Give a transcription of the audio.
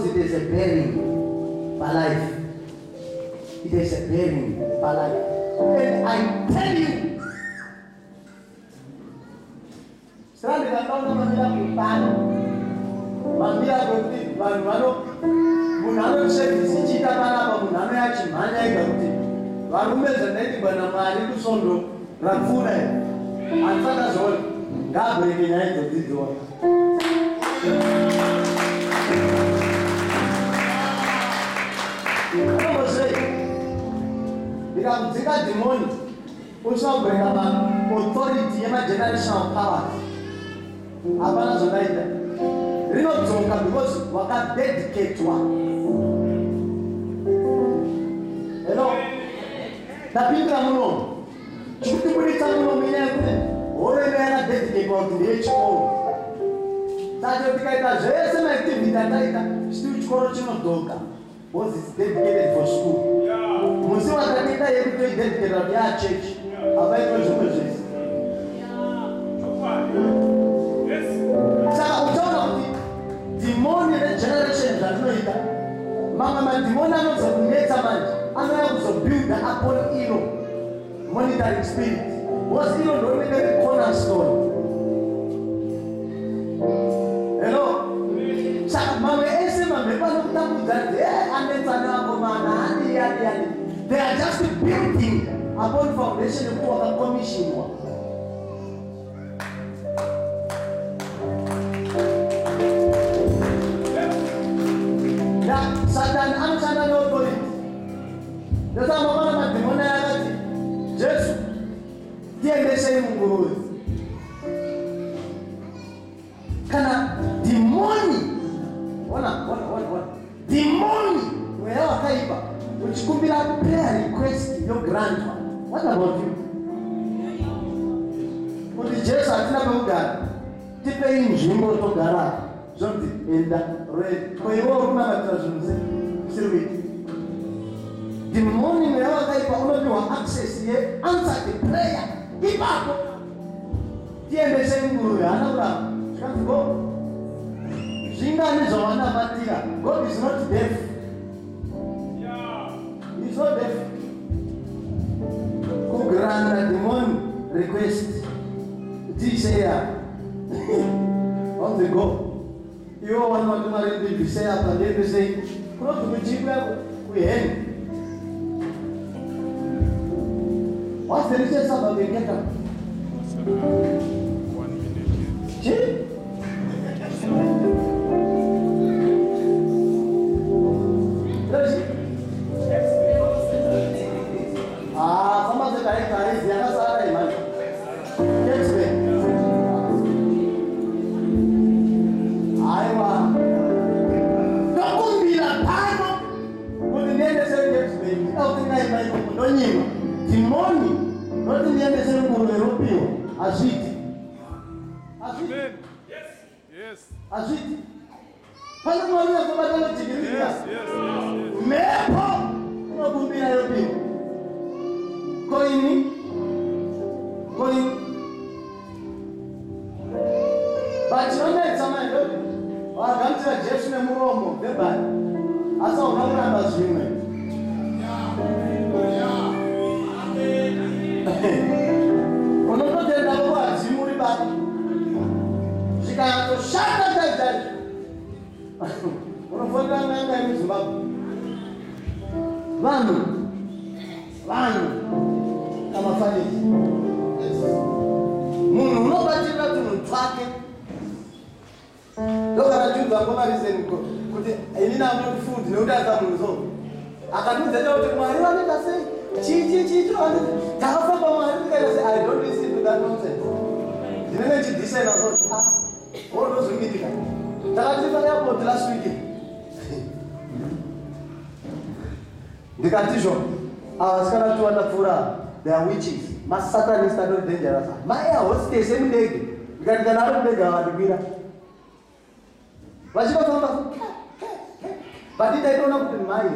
because it is a bearing for life. It is a bearing for life. And I tell you, strandi kataona mamila kupana. Mamila kuti vanhu munhano service ichita panapa munhano yachimhanya ega kuti varume zvandaiti bwana Mwari kusondo rapfura anfana zvona ngabhureke nyaya idzodzidziwa. Ndikamudzika dhimoni uchaubhureka authority yemagenerational powers. Hapana zvandaita rinodzoka because wakadedicatwa. Hello? Ndapindira munomu chikutiburitsa munomu inyaya kuti horo ino yakadedicatwa kuti ndeyechikoro. Saka tikaita zvese maactivity ataita still chikoro chinodzoka because it's dedicated for school. Musi wakatiita yekuti dedicate kuti church apaitwa zvimwe zvese. Saka uchaona kuti dhimoni regeneration zvazvinoita mamwe madhimoni anozokunetsa manje anouya kuzobuilda upon iro monitoring spirit because iro ndorinenge recornerstone. Hello? Saka mamwe ese mamhepo anokutambudza kuti anetsana akomana hani. They are just building upon foundation yekuti wakakomishinwa. Satan anoshanda neauthority. Ndosa mabana madhimoni akati Jesu tiendesei munguruve. Kana dhimoni dhimoni mweya wakaipa uchikumbira prayer request yograntwa. What about you? Kuti Jesu hatina pekugara tipei nzvimbo togara zvonzi enda red koiwo kunamatira zvinhu zvisiri kuita. Dhimoni mweya wakaipa unopiwa access yeanswered prayer ipapo tiendesei munguruve hana kuramba zvikanzi go zvingani zvawanamatira. God is not deaf. He is not deaf. Kugranda demon request tisea on the go. You want to marry the Visaya and they say, "Come to the Jibla, we end." What's the reason about the ghetto? 1 minute. Azviti pane mwari wazobatana chigirira mepo unokumbira yopinga koini vachinonetsa maidodi vagamtira Jesu nemuromo bhebhari asi hauna kuramba zvimwe. Unototenda kuvadzimu uri baba zvikanyatsoshanda chaizvaizvo unofonera n'anga yemuZimbabwe. Vanhu kamafaniki munhu unobatirira tunhu twake ndokanachiudza ngomarizeni kuti inini amnoti food nekuti aisa munhu so akatiudzaa kuti Mwari vanoita sei chicho takafamba Mwari tikaita sei. I don't listen to that nonsense. Ndinenge chidhisaina kuti ondozvingitika takatifa airport last week ndikatizvo avasikana tiwandapfuura they are witches masatanist are not dangerous. Maya hostess emudege ndikati kana ari mudege avandibira vachitofamba but ndaitoona kuti mai